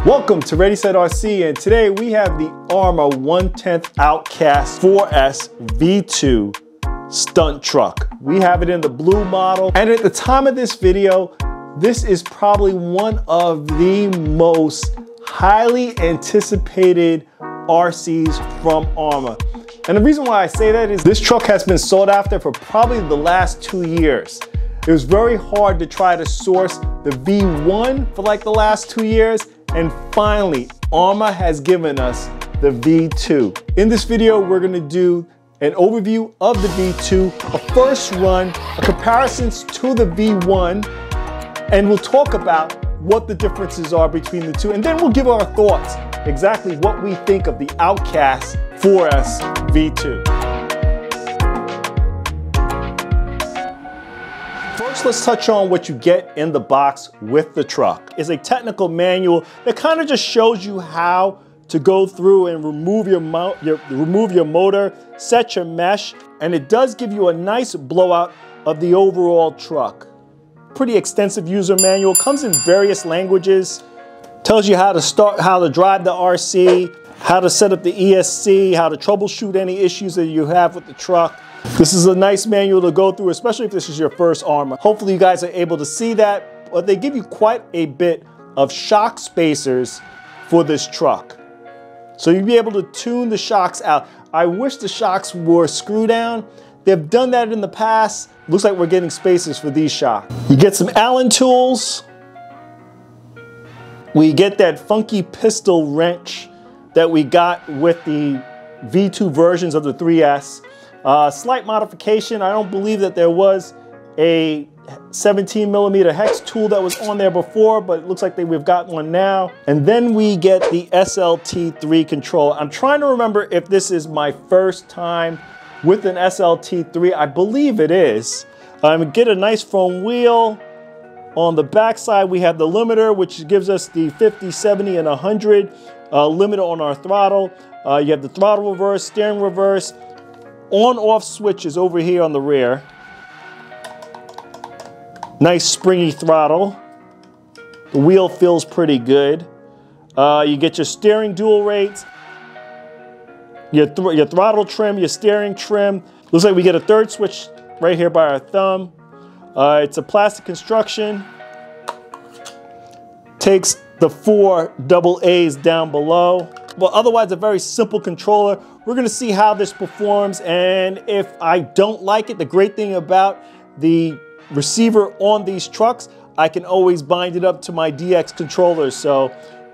Welcome to Ready Set RC, and today we have the Arrma 1/10 Outcast 4S V2 stunt truck. We have it in the blue model, and at the time of this video, this is probably one of the most highly anticipated RCs from Arrma. And the reason why I say that is this truck has been sought after for probably the last 2 years. It was very hard to try to source the V1 for like the last 2 years. And finally, Arrma has given us the V2. In this video, we're gonna do an overview of the V2, a first run, a comparisons to the V1, and we'll talk about what the differences are between the two. And then we'll give our thoughts, exactly what we think of the Outcast 4S V2. First, let's touch on what you get in the box with the truck. It's a technical manual that kind of just shows you how to go through and remove your motor, set your mesh, and it does give you a nice blowout of the overall truck. Pretty extensive user manual, comes in various languages, tells you how to start, how to drive the RC, how to set up the ESC, how to troubleshoot any issues that you have with the truck. This is a nice manual to go through, especially if this is your first Arrma. Hopefully you guys are able to see that, but they give you quite a bit of shock spacers for this truck. So you'll be able to tune the shocks out. I wish the shocks were screw down. They've done that in the past. Looks like we're getting spacers for these shocks. You get some Allen tools. We get that funky pistol wrench that we got with the V2 versions of the 3S. Slight modification. I don't believe that there was a 17mm hex tool that was on there before, but it looks like we've got one now. And then we get the SLT3 control. I'm trying to remember if this is my first time with an SLT3. I believe it is. Get a nice foam wheel. On the back side, we have the limiter, which gives us the 50, 70, and 100 limiter on our throttle. You have the throttle reverse, steering reverse, on-off switches over here on the rear. Nice springy throttle. The wheel feels pretty good. You get your steering dual rates, your throttle trim, your steering trim. Looks like we get a third switch right here by our thumb. It's a plastic construction. Takes the 4 double A's down below. Well, otherwise a very simple controller. We're gonna see how this performs, and if I don't like it, the great thing about the receiver on these trucks, I can always bind it up to my DX controllers. So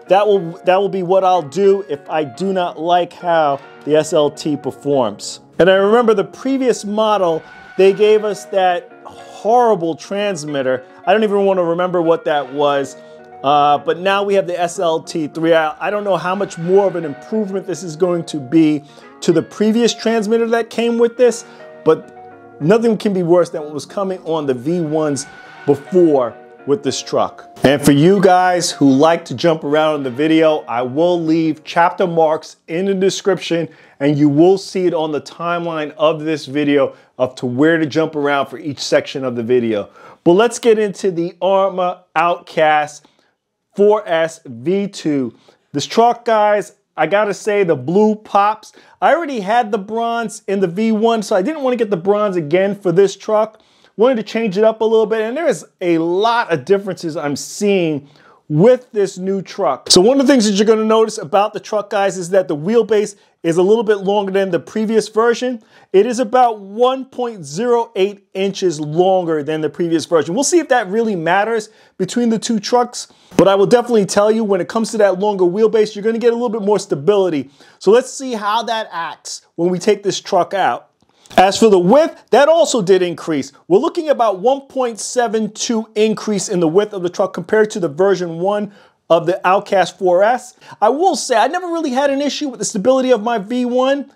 that will be what I'll do if I do not like how the SLT performs. And I remember the previous model, they gave us that horrible transmitter. I don't even want to remember what that was. But now we have the SLT3. I don't know how much more of an improvement this is going to be to the previous transmitter that came with this, but nothing can be worse than what was coming on the V1s before with this truck. And for you guys who like to jump around in the video, I will leave chapter marks in the description, and you will see it on the timeline of this video of to where to jump around for each section of the video. But let's get into the Arrma Outcast 4S V2. This truck, guys, I gotta say the blue pops. I already had the bronze in the V1, so I didn't want to get the bronze again for this truck. Wanted to change it up a little bit, and there's a lot of differences I'm seeing with this new truck. So one of the things that you're gonna notice about the truck, guys, is that the wheelbase is a little bit longer than the previous version. It is about 1.08 inches longer than the previous version. We'll see if that really matters between the two trucks, but I will definitely tell you when it comes to that longer wheelbase, you're gonna get a little bit more stability. So let's see how that acts when we take this truck out. As for the width, that also did increase. We're looking at about 1.72 increase in the width of the truck compared to the version 1 of the Outcast 4S. I will say I never really had an issue with the stability of my V1,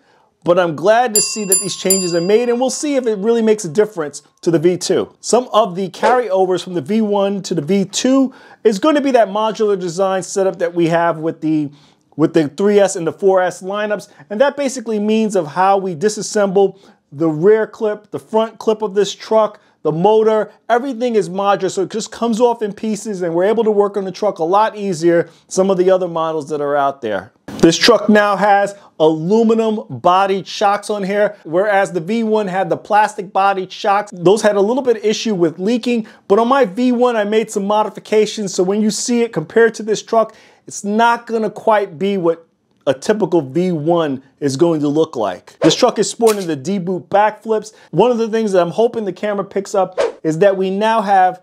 but I'm glad to see that these changes are made, and we'll see if it really makes a difference to the V2. Some of the carryovers from the V1 to the V2 is going to be that modular design setup that we have with the 3S and the 4S lineups, and that basically means of how we disassemble the rear clip, the front clip of this truck, the motor, everything is modular, so it just comes off in pieces and we're able to work on the truck a lot easier than some of the other models that are out there. This truck now has aluminum bodied shocks on here, whereas the V1 had the plastic bodied shocks. Those had a little bit of issue with leaking, but on my V1 I made some modifications, so when you see it compared to this truck, it's not gonna quite be what a typical V1 is going to look like. This truck is sporting the D-boot backflips. One of the things that I'm hoping the camera picks up is that we now have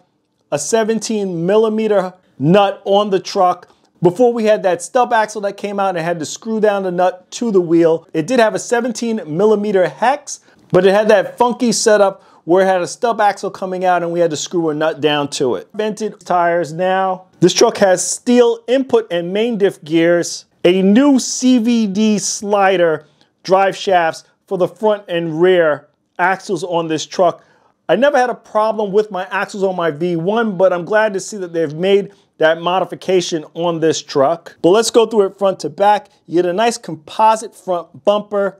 a 17mm nut on the truck. Before we had that stub axle that came out and it had to screw down the nut to the wheel. It did have a 17mm hex, but it had that funky setup where it had a stub axle coming out and we had to screw a nut down to it. Vented tires now. This truck has steel input and main diff gears, a new CVD slider drive shafts for the front and rear axles on this truck. I never had a problem with my axles on my V1, but I'm glad to see that they've made that modification on this truck. But let's go through it front to back. You get a nice composite front bumper,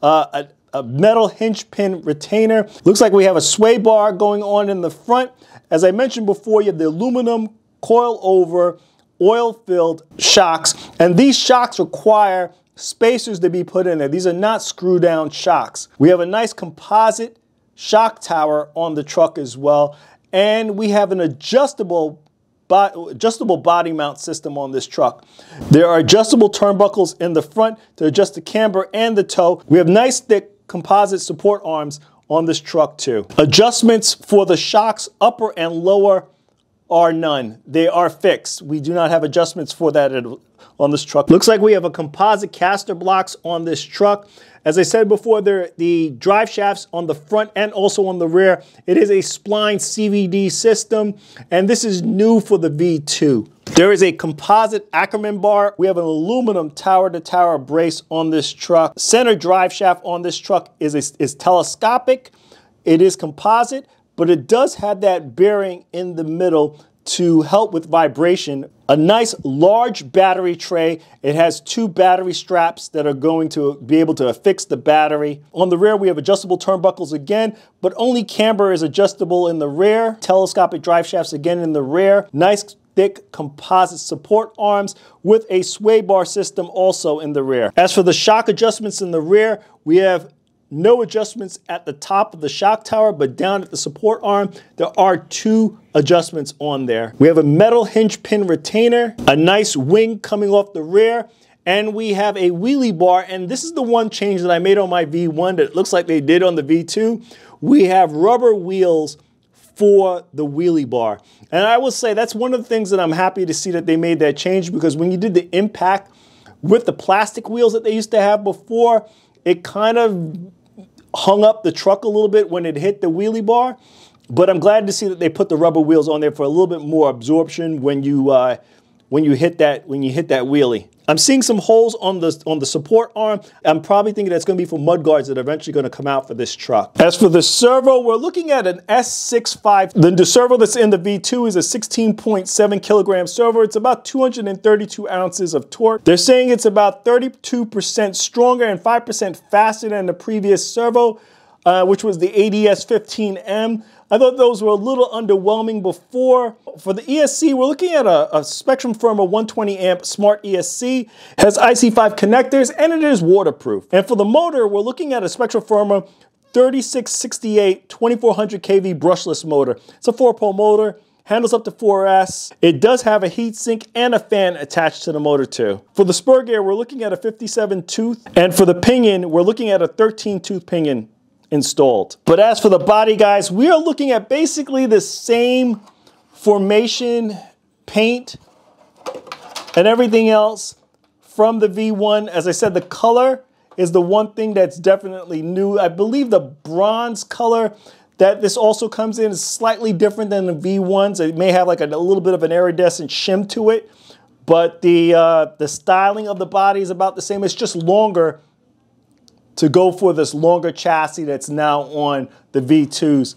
a metal hinge pin retainer. Looks like we have a sway bar going on in the front. As I mentioned before, you have the aluminum coil over oil-filled shocks, and these shocks require spacers to be put in there. These are not screw-down shocks. We have a nice composite shock tower on the truck as well, and we have an adjustable body mount system on this truck. There are adjustable turnbuckles in the front to adjust the camber and the toe. We have nice thick composite support arms on this truck too. Adjustments for the shocks upper and lower are none. They are fixed. We do not have adjustments for that on this truck. Looks like we have a composite caster blocks on this truck. As I said before, the drive shafts on the front and also on the rear. It is a spline CVD system, and this is new for the V2. There is a composite Arrma bar. We have an aluminum tower-to-tower brace on this truck. Center drive shaft on this truck is telescopic. It is composite, but it does have that bearing in the middle to help with vibration. A nice large battery tray. It has two battery straps that are going to be able to affix the battery. On the rear, we have adjustable turnbuckles again, but only camber is adjustable in the rear. Telescopic drive shafts again in the rear. Nice thick composite support arms with a sway bar system also in the rear. As for the shock adjustments in the rear, we have no adjustments at the top of the shock tower, but down at the support arm, there are two adjustments on there. We have a metal hinge pin retainer, a nice wing coming off the rear, and we have a wheelie bar, and this is the one change that I made on my V1 that it looks like they did on the V2. We have rubber wheels for the wheelie bar. And I will say that's one of the things that I'm happy to see that they made that change, because when you did the impact with the plastic wheels that they used to have before, it kind of hung up the truck a little bit when it hit the wheelie bar, but I'm glad to see that they put the rubber wheels on there for a little bit more absorption when you hit that wheelie. I'm seeing some holes on the support arm. I'm probably thinking that's going to be for mud guards that are eventually going to come out for this truck. As for the servo, we're looking at an S65. The servo that's in the V2 is a 16.7 kilogram servo. It's about 232 ounces of torque. They're saying it's about 32% stronger and 5% faster than the previous servo, which was the ADS 15M. I thought those were a little underwhelming before. For the ESC, we're looking at a Spectrum Firma 120 amp Smart ESC. It has IC5 connectors and it is waterproof. And for the motor, we're looking at a Spectrum Firma 3668 2400 kV brushless motor. It's a 4-pole motor. Handles up to 4S. It does have a heatsink and a fan attached to the motor too. For the spur gear, we're looking at a 57 tooth. And for the pinion, we're looking at a 13 tooth pinion installed. But as for the body, guys, we are looking at basically the same formation, paint, and everything else from the V1. As I said, the color is the one thing that's definitely new. I believe the bronze color that this also comes in is slightly different than the V1s. It may have like a little bit of an iridescent shim to it, but the styling of the body is about the same. It's just longer to go for this longer chassis that's now on the V2s.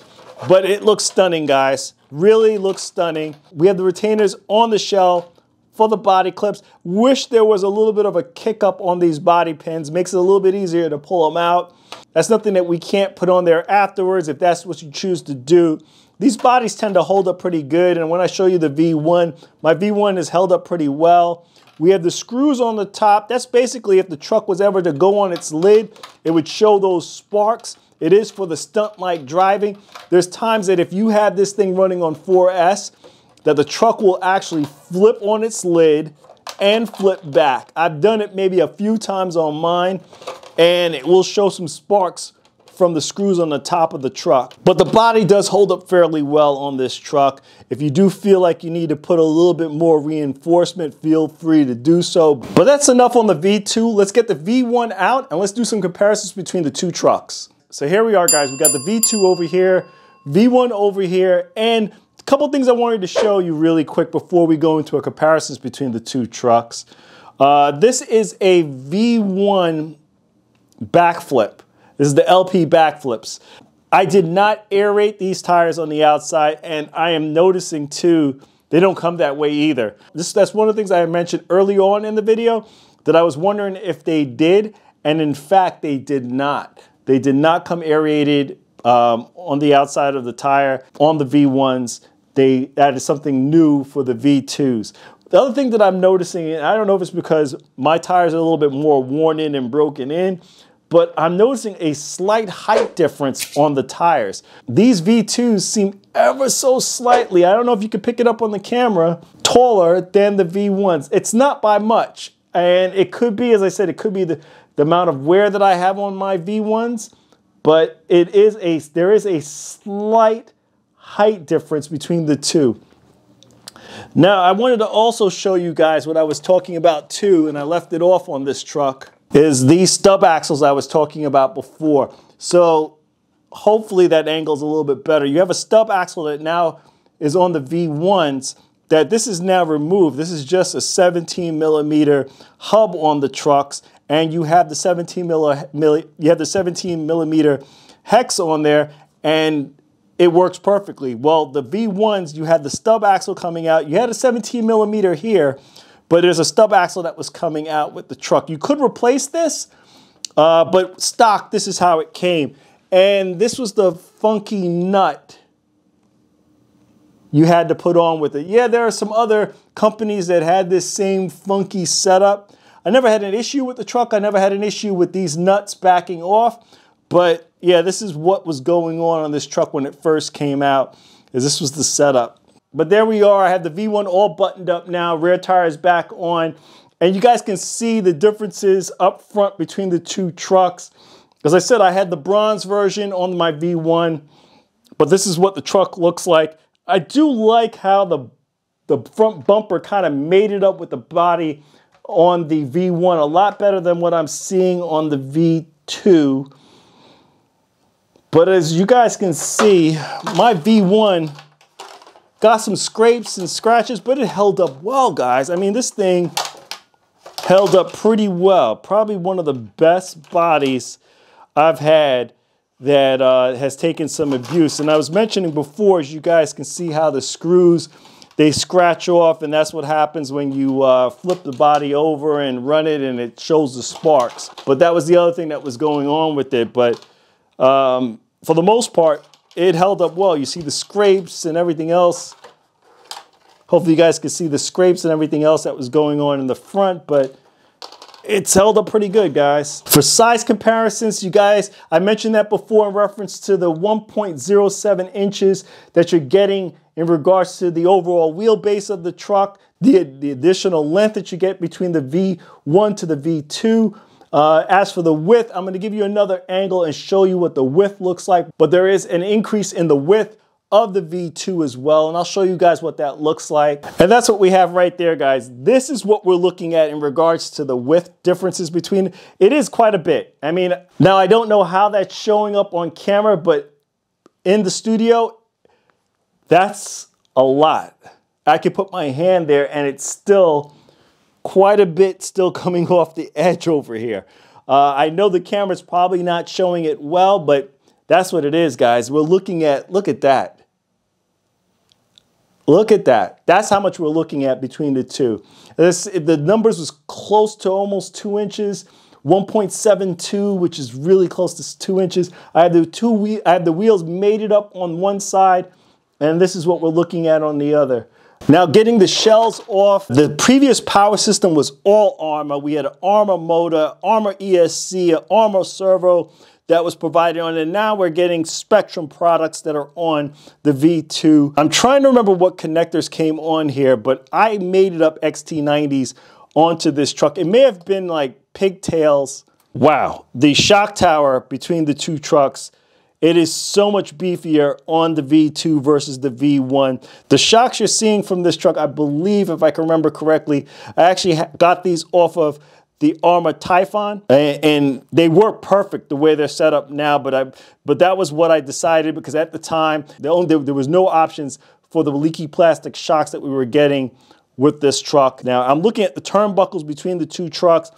But it looks stunning, guys. Really looks stunning. We have the retainers on the shell for the body clips. Wish there was a little bit of a kick up on these body pins. Makes it a little bit easier to pull them out. That's nothing that we can't put on there afterwards if that's what you choose to do. These bodies tend to hold up pretty good, and when I show you the V1, my V1 is held up pretty well. We have the screws on the top. That's basically if the truck was ever to go on its lid, it would show those sparks. It is for the stunt-like driving. There's times that if you have this thing running on 4S, that the truck will actually flip on its lid and flip back. I've done it maybe a few times on mine, and it will show some sparks from the screws on the top of the truck. But the body does hold up fairly well on this truck. If you do feel like you need to put a little bit more reinforcement, feel free to do so. But that's enough on the V2. Let's get the V1 out and let's do some comparisons between the two trucks. So here we are, guys. We got the V2 over here, V1 over here, and a couple things I wanted to show you really quick before we go into a comparisons between the two trucks. This is a V1 backflip. This is the LP backflips. I did not aerate these tires on the outside, and I am noticing too, they don't come that way either. That's one of the things I mentioned early on in the video, that I was wondering if they did, and in fact they did not. They did not come aerated on the outside of the tire on the V1s. That is something new for the V2s. The other thing that I'm noticing, and I don't know if it's because my tires are a little bit more worn in and broken in, but I'm noticing a slight height difference on the tires. These V2s seem ever so slightly, I don't know if you can pick it up on the camera, taller than the V1s. It's not by much. And it could be, as I said, it could be the amount of wear that I have on my V1s, but there is a slight height difference between the two. Now, I wanted to also show you guys what I was talking about too, and I left it off on this truck, is these stub axles I was talking about before. So hopefully that angle is a little bit better. You have a stub axle that now is on the V1s that this is now removed. This is just a 17 millimeter hub on the trucks, and you have the 17 millimeter hex on there, and it works perfectly. Well, the V1s, you had the stub axle coming out. You had a 17 millimeter here, but there's a stub axle that was coming out with the truck. You could replace this, but stock, this is how it came. And this was the funky nut you had to put on with it. Yeah, there are some other companies that had this same funky setup. I never had an issue with the truck. I never had an issue with these nuts backing off. But yeah, this is what was going on this truck when it first came out, is this was the setup. But there we are. I have the V1 all buttoned up now, rear tires back on, and you guys can see the differences up front between the two trucks. As I said, I had the bronze version on my V1, but this is what the truck looks like. I do like how the front bumper kind of mated up with the body on the V1, a lot better than what I'm seeing on the V2. But as you guys can see, my V1 got some scrapes and scratches, but it held up well, guys. I mean, this thing held up pretty well. Probably one of the best bodies I've had that has taken some abuse. And I was mentioning before, as you guys can see how the screws, they scratch off, and that's what happens when you flip the body over and run it, and it shows the sparks. But that was the other thing that was going on with it. But for the most part, it held up well. You see the scrapes and everything else. Hopefully you guys can see the scrapes and everything else that was going on in the front, but it's held up pretty good, guys. For size comparisons, you guys, I mentioned that before in reference to the 1.07 inches that you're getting in regards to the overall wheelbase of the truck, the additional length that you get between the V1 to the V2. As for the width, I'm going to give you another angle and show you what the width looks like. But there is an increase in the width of the V2 as well, and I'll show you guys what that looks like. And that's what we have right there, guys. This is what we're looking at in regards to the width differences between. It is quite a bit. I mean, now I don't know how that's showing up on camera, but in the studio, that's a lot. I could put my hand there and it's still quite a bit still coming off the edge over here. I know the camera's probably not showing it well, but that's what it is, guys. We're looking at, look at that. Look at that. That's how much we're looking at between the two. The numbers was close to almost 2 inches. 1.72, which is really close to 2 inches. I have the wheels mated up on one side, and this is what we're looking at on the other. Now, getting the shells off, the previous power system was all Arrma. We had an Arrma motor, Arrma ESC, an Arrma servo that was provided on it. And now we're getting Spectrum products that are on the V2. I'm trying to remember what connectors came on here, but I mated up XT90s onto this truck. It may have been like pigtails. Wow, the shock tower between the two trucks, it is so much beefier on the V2 versus the V1. The shocks you're seeing from this truck, I believe, if I can remember correctly, I actually got these off of the Arrma Typhon, and they work perfect the way they're set up now, but that was what I decided, because at the time, there was no options for the leaky plastic shocks that we were getting with this truck. Now, I'm looking at the turnbuckles between the two trucks.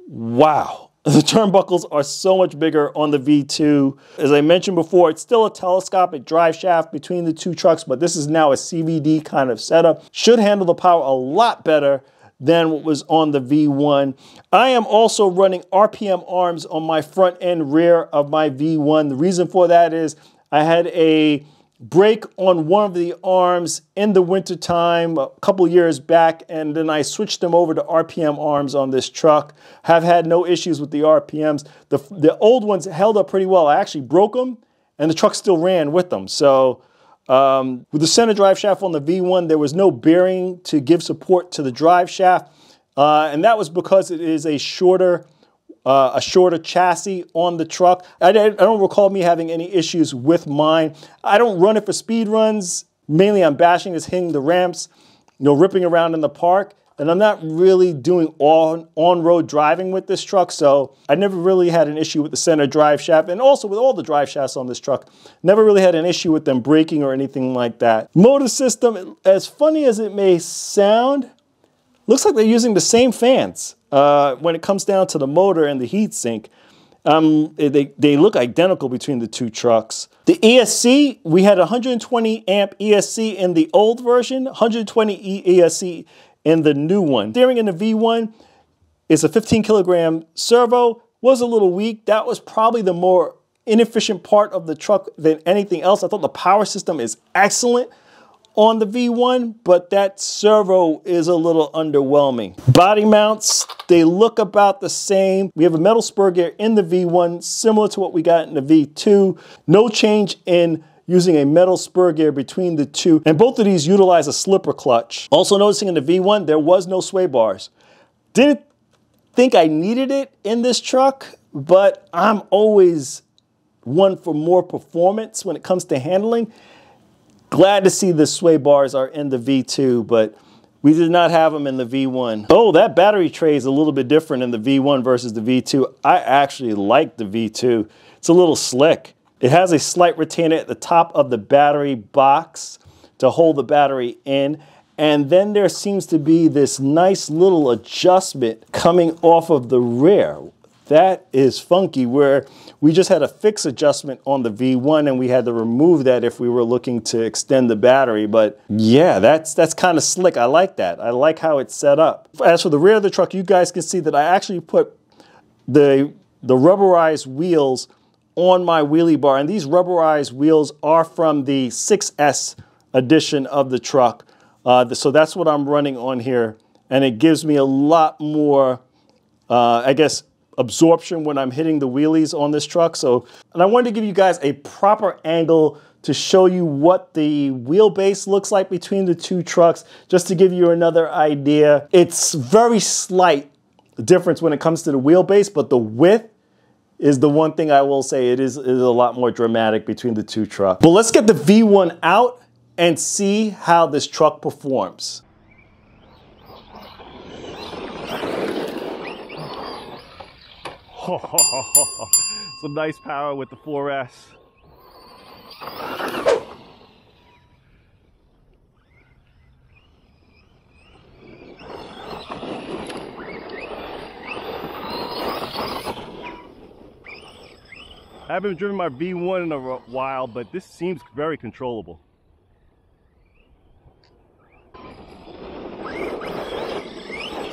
Wow. The turnbuckles are so much bigger on the V2. As I mentioned before, it's still a telescopic drive shaft between the two trucks, but this is now a CVD kind of setup. Should handle the power a lot better than what was on the V1. I am also running RPM arms on my front and rear of my V1. The reason for that is I had a break on one of the arms in the wintertime a couple years back, and then I switched them over to RPM arms on this truck. Have had no issues with the RPMs. The old ones held up pretty well. I actually broke them, and the truck still ran with them. So with the center drive shaft on the V1, there was no bearing to give support to the drive shaft, and that was because it is a shorter chassis on the truck. I don't recall me having any issues with mine. I don't run it for speed runs. Mainly I'm bashing this, hitting the ramps, ripping around in the park. And I'm not really doing on-road driving with this truck, so I never really had an issue with the center drive shaft. And also with all the drive shafts on this truck, never really had an issue with them braking or anything like that. Motor system, as funny as it may sound, looks like they're using the same fans. When it comes down to the motor and the heat sink, they look identical between the two trucks. The ESC, we had 120 amp ESC in the old version, 120 ESC in the new one. Steering in the V1 is a 15 kilogram servo, was a little weak. That was probably the more inefficient part of the truck than anything else. I thought the power system is excellent on the V1, but that servo is a little underwhelming. Body mounts, they look about the same. We have a metal spur gear in the V1, similar to what we got in the V2. No change in using a metal spur gear between the two, and both of these utilize a slipper clutch. Also noticing in the V1, there was no sway bars. Didn't think I needed it in this truck, but I'm always one for more performance when it comes to handling. Glad to see the sway bars are in the V2, but we did not have them in the V1. Oh, that battery tray is a little bit different in the V1 versus the V2. I actually like the V2. It's a little slick. It has a slight retainer at the top of the battery box to hold the battery in. And then there seems to be this nice little adjustment coming off of the rear. That is funky, where we just had a fixed adjustment on the V1 and we had to remove that if we were looking to extend the battery. But yeah, that's kind of slick. I like that. I like how it's set up. As for the rear of the truck, you guys can see that I actually put the rubberized wheels on my wheelie bar. And these rubberized wheels are from the 6S edition of the truck. So that's what I'm running on here. And it gives me a lot more, I guess, absorption when I'm hitting the wheelies on this truck. And I wanted to give you guys a proper angle to show you what the wheelbase looks like between the two trucks, just to give you another idea. It's very slight difference when it comes to the wheelbase, but the width is the one thing I will say it is a lot more dramatic between the two trucks. But let's get the V1 out and see how this truck performs. Some nice power with the 4S. I haven't driven my V1 in a while, but this seems very controllable.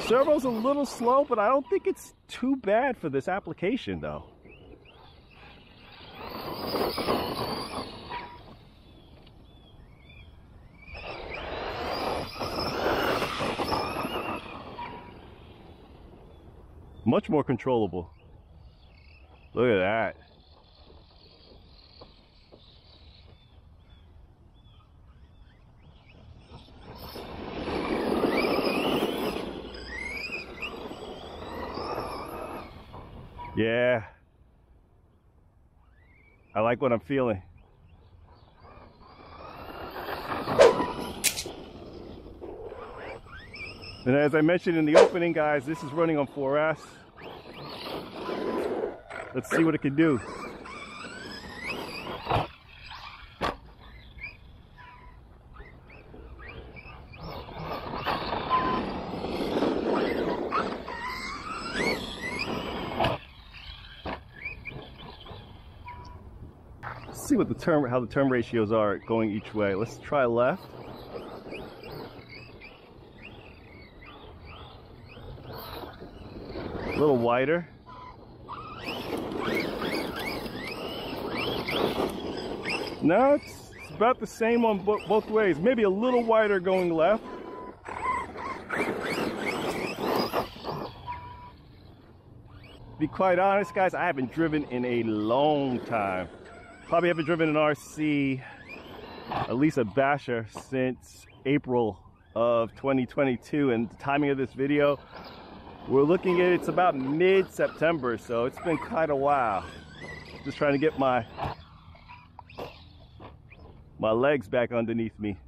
Servo's a little slow, but I don't think it's too bad for this application though. Much more controllable. Look at that. Yeah. I like what I'm feeling. And as I mentioned in the opening, guys, this is running on 4S. Let's see what it can do. Let's see what how the turn ratios are going each way. Let's try left. A little wider. No, it's about the same on both ways. Maybe a little wider going left. To be quite honest, guys, I haven't driven in a long time. Probably haven't driven an RC, at least a basher, since April of 2022. And the timing of this video, we're looking at it's about mid-September, so it's been quite a while. Just trying to get my legs back underneath me.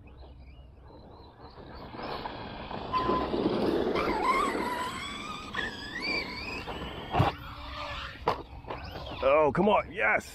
Oh, come on, yes!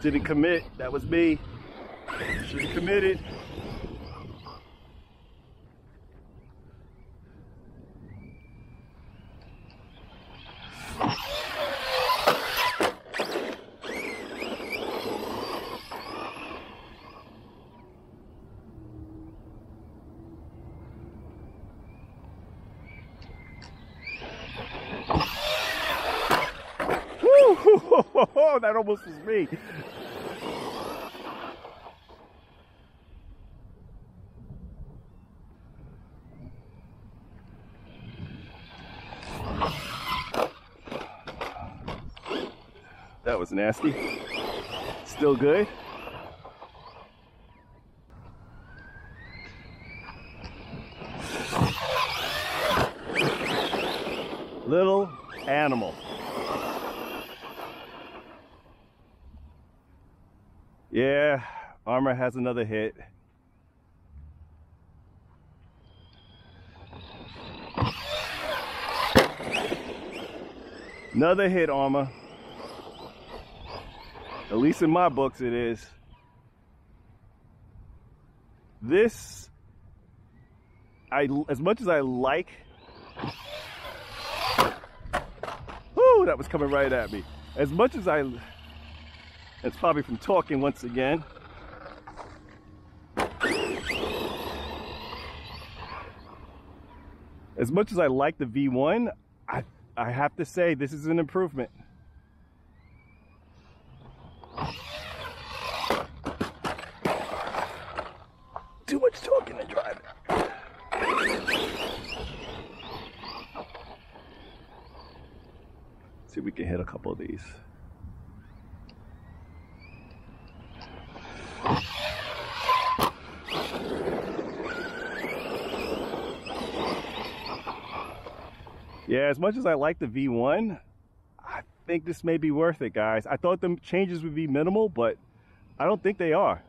Didn't commit, that was me. Should have committed. Woo! That almost was me. That was nasty. Still good. Little animal. Yeah, Arrma has another hit. Another hit, Arrma. At least in my books it is. This, as much as I like, whoo, that was coming right at me. As much as it's probably from talking once again. As much as I like the V1, I have to say this is an improvement. Too much talking and driving. See if we can hit a couple of these. Yeah, as much as I like the V1, I think this may be worth it, guys. I thought the changes would be minimal, but I don't think they are.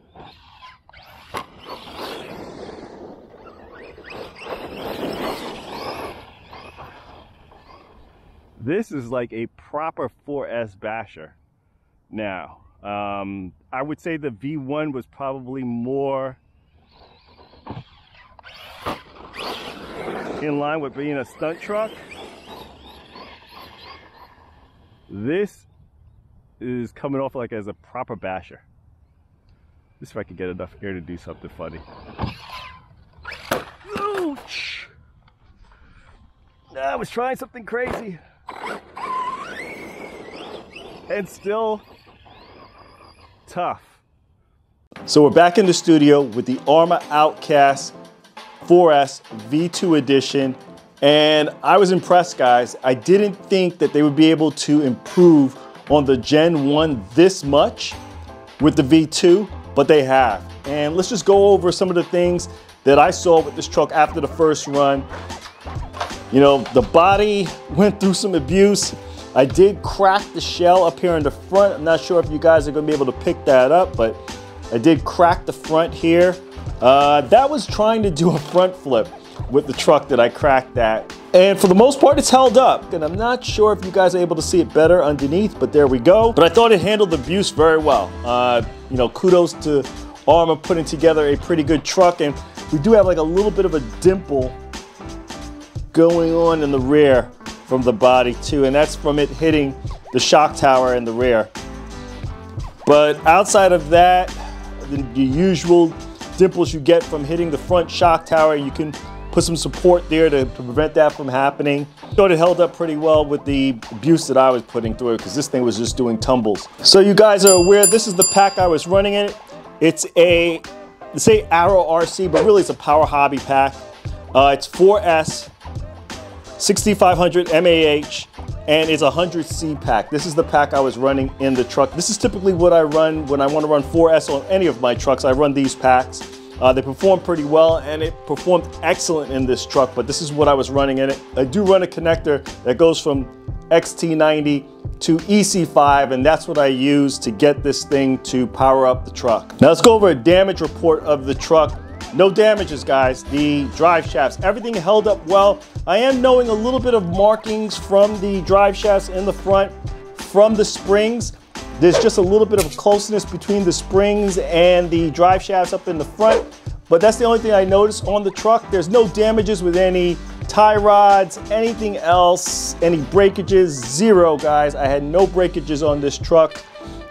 This is like a proper 4S basher. Now, I would say the V1 was probably more in line with being a stunt truck. This is coming off like as a proper basher. Let's see if I can get enough air to do something funny. Ouch! I was trying something crazy. And still tough. So we're back in the studio with the Arrma Outcast 4S V2 edition, and I was impressed, guys. I didn't think that they would be able to improve on the Gen 1 this much with the V2, but they have. And let's just go over some of the things that I saw with this truck after the first run. You know, the body went through some abuse. I did crack the shell up here in the front. I'm not sure if you guys are gonna be able to pick that up, but I did crack the front here. That was trying to do a front flip with the truck that I cracked that. And for the most part, it's held up. And I'm not sure if you guys are able to see it better underneath, but there we go. But I thought it handled the abuse very well. You know, kudos to Arrma putting together a pretty good truck. And we do have like a little bit of a dimple going on in the rear from the body too, and that's from it hitting the shock tower in the rear. But outside of that, the usual dimples you get from hitting the front shock tower, you can put some support there to prevent that from happening. I thought it held up pretty well with the abuse that I was putting through it, because this thing was just doing tumbles. So you guys are aware, this is the pack I was running in it. It's a, say Arrow RC, but really it's a Power Hobby pack. It's 4S, 6500 MAH, and it's a 100C pack. This is the pack I was running in the truck. This is typically what I run when I want to run 4S on any of my trucks. I run these packs. They perform pretty well, and it performed excellent in this truck, but this is what I was running in it. I do run a connector that goes from XT90 to EC5, and that's what I use to get this thing to power up the truck. Now let's go over a damage report of the truck. No damages, guys. The drive shafts, everything held up well. I am knowing a little bit of markings from the drive shafts in the front from the springs. There's just a little bit of closeness between the springs and the drive shafts up in the front, but that's the only thing I noticed on the truck. There's no damages with any tie rods, anything else, any breakages, zero, guys. I had no breakages on this truck.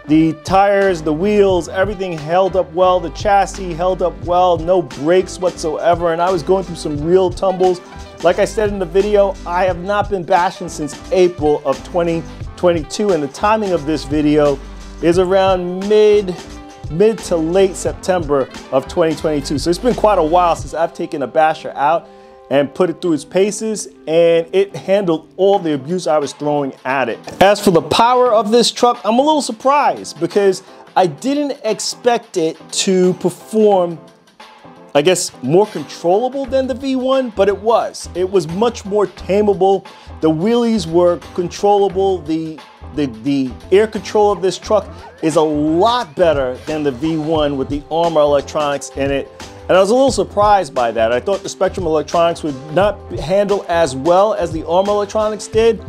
The tires, the wheels, everything held up well. The chassis held up well, no brakes whatsoever, and I was going through some real tumbles. Like I said in the video, I have not been bashing since April of 2022, and the timing of this video is around mid to late September of 2022. So it's been quite a while since I've taken a basher out and put it through its paces, and it handled all the abuse I was throwing at it. As for the power of this truck, I'm a little surprised because I didn't expect it to perform, I guess, more controllable than the V1, but it was. It was much more tameable. The wheelies were controllable. The air control of this truck is a lot better than the V1 with the Arrma electronics in it. And I was a little surprised by that. I thought the Spectrum electronics would not handle as well as the Arrma electronics did,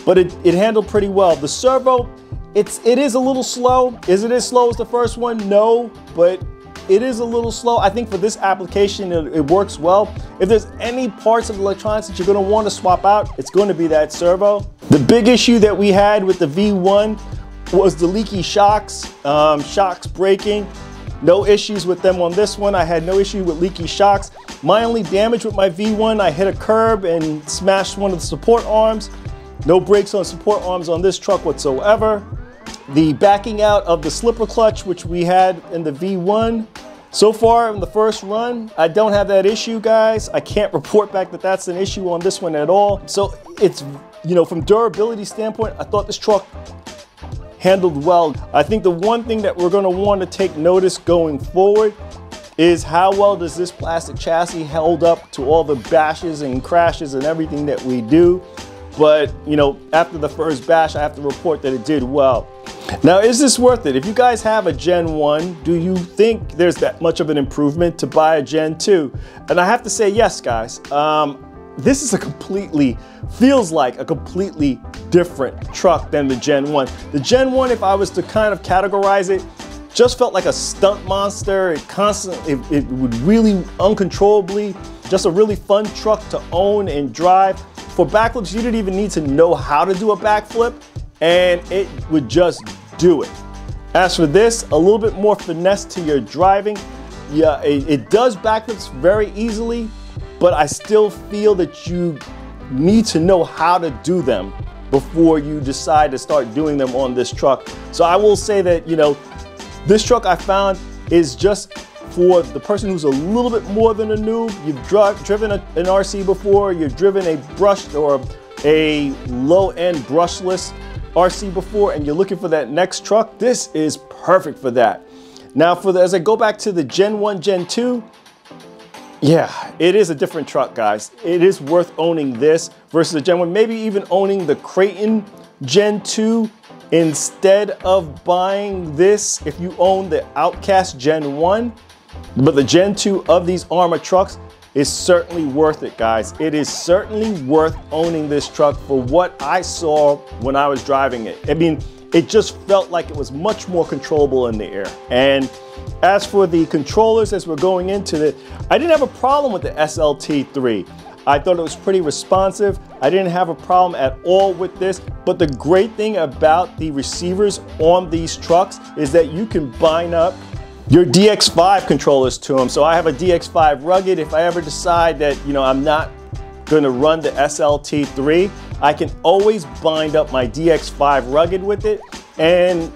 but it handled pretty well. The servo, it is a little slow. Is it as slow as the first one? No, but it is a little slow. I think for this application, it works well. If there's any parts of the electronics that you're gonna want to swap out, it's gonna be that servo. The big issue that we had with the V1 was the leaky shocks, shocks breaking. No issues with them on this one. I had no issue with leaky shocks. My only damage with my V1, I hit a curb and smashed one of the support arms. No brakes on support arms on this truck whatsoever. The backing out of the slipper clutch, which we had in the V1, so far in the first run, I don't have that issue, guys. I can't report back that that's an issue on this one at all. So it's, you know, from durability standpoint, I thought this truck handled well. I think the one thing that we're gonna want to take notice going forward is how well does this plastic chassis hold up to all the bashes and crashes and everything that we do. but you know, after the first bash, I have to report that it did well. Now, is this worth it? If you guys have a Gen 1, do you think there's that much of an improvement to buy a Gen 2? And I have to say yes, guys. This is feels like a completely different truck than the Gen 1. The Gen 1, if I was to kind of categorize it, just felt like a stunt monster. It would really uncontrollably, just a really fun truck to own and drive. For backflips, you didn't even need to know how to do a backflip, and it would just do it. As for this, a little bit more finesse to your driving. Yeah, it does backflips very easily, but I still feel that you need to know how to do them before you decide to start doing them on this truck. So I will say that, you know, this truck I found is just for the person who's a little bit more than a noob. You've driven an RC before, you've driven a brushed or a low-end brushless RC before, and you're looking for that next truck. This is perfect for that. Now, as I go back to the Gen 1, Gen 2, yeah, it is a different truck, guys. It is worth owning this versus the Gen 1, maybe even owning the Creighton Gen 2 instead of buying this if you own the Outcast Gen 1. But the Gen 2 of these Arrma trucks is certainly worth it, guys. It is certainly worth owning this truck for what I saw when I was driving it. I mean, it just felt like it was much more controllable in the air. And as for the controllers, as we're going into it, I didn't have a problem with the SLT3. I thought it was pretty responsive. I didn't have a problem at all with this. But the great thing about the receivers on these trucks is that you can bind up your DX5 controllers to them. So I have a DX5 Rugged. If I ever decide that, you know, I'm not gonna run the SLT3, I can always bind up my DX5 Rugged with it, and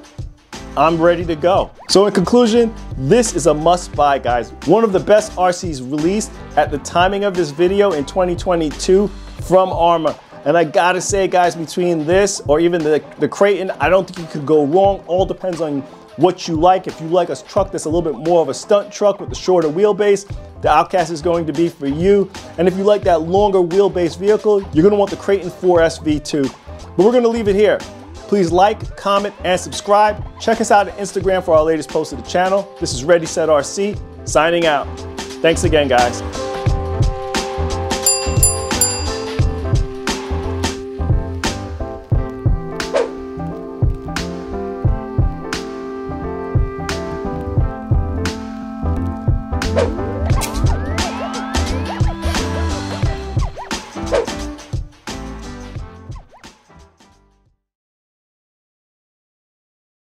I'm ready to go. So in conclusion, this is a must buy, guys. One of the best RCs released at the timing of this video in 2022 from Arrma. And I gotta say, guys, between this or even the Creighton, I don't think you could go wrong. All depends on what you like. If you like a truck that's a little bit more of a stunt truck with the shorter wheelbase, the Outcast is going to be for you. And if you like that longer wheelbase vehicle, you're gonna want the Creighton 4S V2. But we're gonna leave it here. Please like, comment, and subscribe. Check us out on Instagram for our latest posts to the channel. This is Ready Set RC, signing out. Thanks again, guys.